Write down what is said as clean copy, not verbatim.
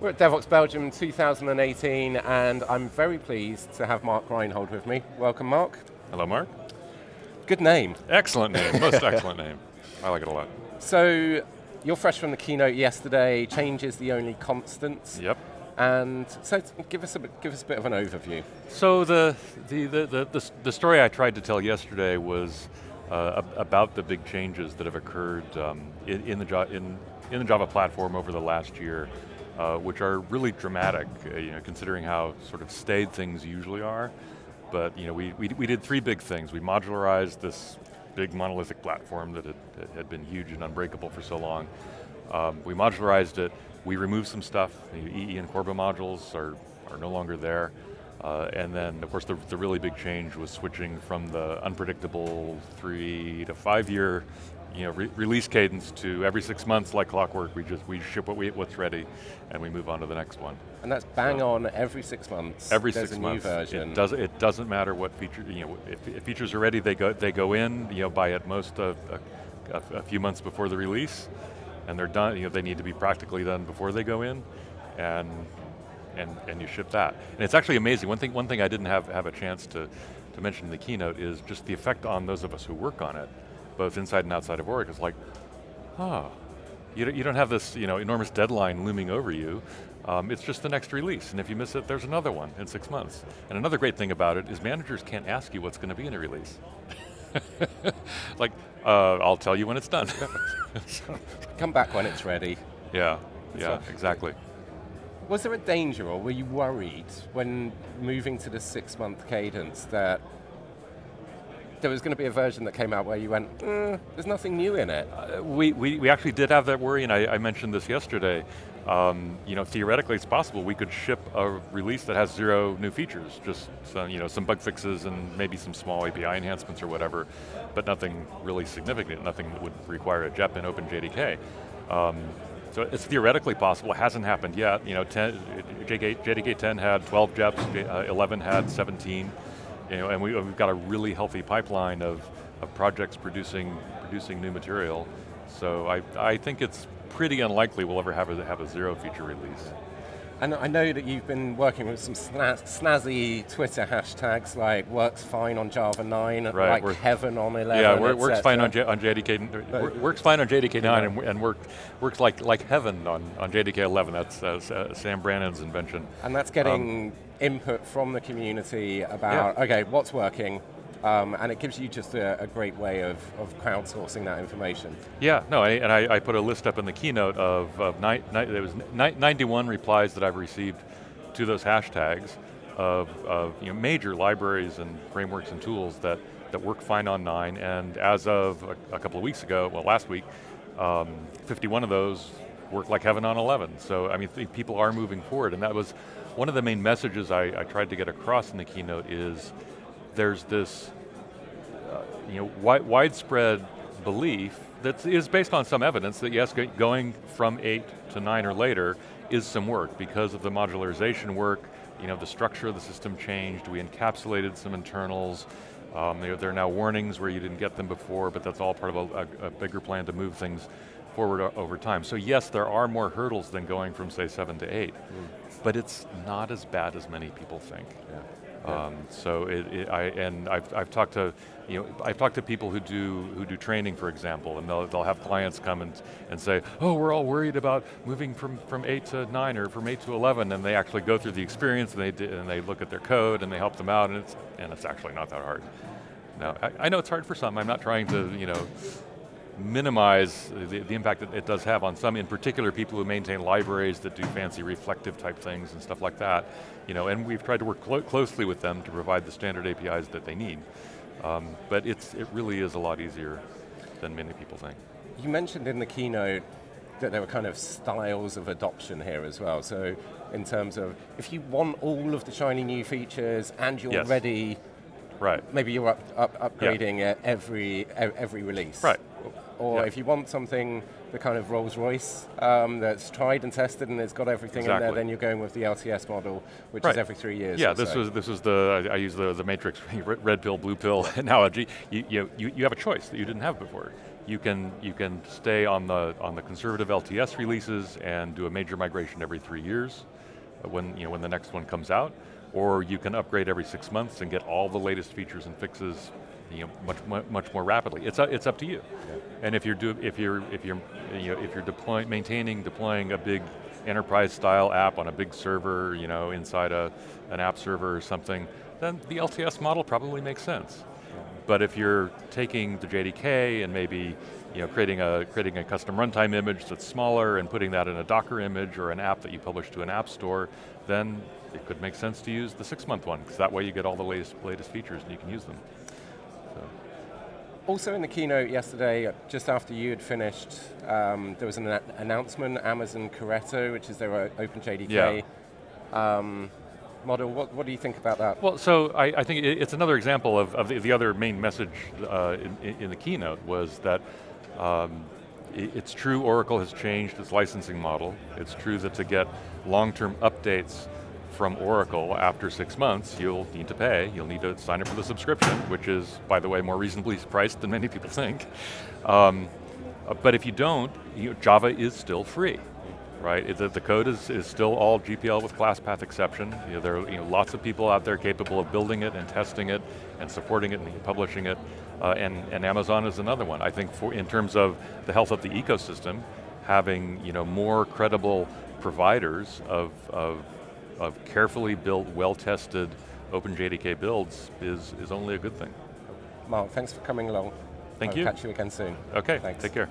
We're at Devoxx Belgium 2018, and I'm very pleased to have Mark Reinhold with me. Welcome, Mark. Hello, Mark. Good name. Excellent name, most excellent name. I like it a lot. So, you're fresh from the keynote yesterday, change is the only constant. Yep. And so give us a bit of an overview. So the story I tried to tell yesterday was about the big changes that have occurred in the Java platform over the last year, which are really dramatic, considering how sort of staid things usually are. But we did three big things. We modularized this big monolithic platform that had been huge and unbreakable for so long. We modularized it. We removed some stuff. The EE and Corba modules are no longer there. And then, of course, the really big change was switching from the unpredictable 3 to 5 year release cadence to every 6 months like clockwork. We ship what's ready, and we move on to the next one. And that's bang on every 6 months. Every there's 6 a months. New version. It doesn't matter what feature, if features are ready, they go in, by at most a few months before the release, and they're done. They need to be practically done before they go in, and you ship that. And it's actually amazing. One thing I didn't have a chance to mention in the keynote is just the effect on those of us who work on it, both inside and outside of Oric. It's like, you don't have this enormous deadline looming over you. It's just the next release, and if you miss it, there's another one in 6 months. And another great thing about it is managers can't ask you what's going to be in a release. Like, I'll tell you when it's done. Come back when it's ready. Yeah, exactly. Was there a danger, or were you worried when moving to the 6 month cadence that there was going to be a version that came out where you went, there's nothing new in it? We actually did have that worry, and I mentioned this yesterday. Theoretically it's possible we could ship a release that has 0 new features, just some bug fixes and maybe some small API enhancements or whatever, but nothing really significant, nothing that would require a JEP in OpenJDK. So it's theoretically possible. It hasn't happened yet. JDK 10 had 12 JEPs, 11 had 17. And we've got a really healthy pipeline of projects producing new material. So I think it's pretty unlikely we'll ever have a 0 feature release. And I know that you've been working with some snazzy Twitter hashtags like works fine on Java 9, right, like heaven on 11. Yeah, works fine on JDK. Works fine on JDK 9 and works like heaven on JDK 11. That's Sam Brannan's invention. And that's getting input from the community about okay, what's working. And it gives you just a great way of crowdsourcing that information. Yeah, no, and I put a list up in the keynote of there was 91 replies that I've received to those hashtags of major libraries and frameworks and tools that work fine on 9, and as of a couple of weeks ago, well, last week, 51 of those work like heaven on 11. So I mean, people are moving forward, and that was one of the main messages I tried to get across in the keynote is there's this widespread belief that is based on some evidence that yes, going from 8 to 9 or later is some work because of the modularization work. The structure of the system changed. We encapsulated some internals. There are now warnings where you didn't get them before, but that's all part of a bigger plan to move things forward over time. So yes, there are more hurdles than going from say 7 to 8, but it's not as bad as many people think. Yeah. I've talked to people who do training, for example, and they'll have clients come and say, oh, we're all worried about moving from 8 to 9 or from 8 to 11, and they actually go through the experience and they look at their code and they help them out, and it's actually not that hard. Now, I know it's hard for some. I'm not trying to minimize the impact that it does have on some, in particular people who maintain libraries that do fancy reflective type things and stuff like that. And we've tried to work closely with them to provide the standard APIs that they need. But it really is a lot easier than many people think. You mentioned in the keynote that there were kind of styles of adoption here as well. So in terms of, if you want all of the shiny new features and you're ready, right? Maybe you're upgrading every release. Right. Or if you want something, the kind of Rolls Royce that's tried and tested and it's got everything in there, then you're going with the LTS model, which is every 3 years. Yeah, this was the, I use the Matrix red pill, blue pill analogy. You have a choice that you didn't have before. You can stay on the conservative LTS releases and do a major migration every 3 years when the next one comes out, or you can upgrade every 6 months and get all the latest features and fixes much more rapidly. It's up to you. Yeah. And if you're deploying a big enterprise style app on a big server, inside an app server or something, then the LTS model probably makes sense. But if you're taking the JDK and maybe creating a custom runtime image that's smaller and putting that in a Docker image or an app that you publish to an app store, then it could make sense to use the 6-month one, because that way you get all the latest features and you can use them. So. Also in the keynote yesterday, just after you had finished, there was an announcement, Amazon Corretto, which is their open JDK. Model. What do you think about that? Well, so I think it's another example of the other main message in the keynote was that it's true Oracle has changed its licensing model. It's true that to get long-term updates from Oracle after 6 months, you'll need to pay. You'll need to sign up for the subscription, which is, by the way, more reasonably priced than many people think. But if you don't, Java is still free. Right, the code is still all GPL with class path exception. There are lots of people out there capable of building it and testing it and supporting it and publishing it, and Amazon is another one. I think in terms of the health of the ecosystem, having more credible providers of carefully built, well-tested OpenJDK builds is only a good thing. Mark, thanks for coming along. Thank you. Catch you again soon. Okay, thanks. Take care.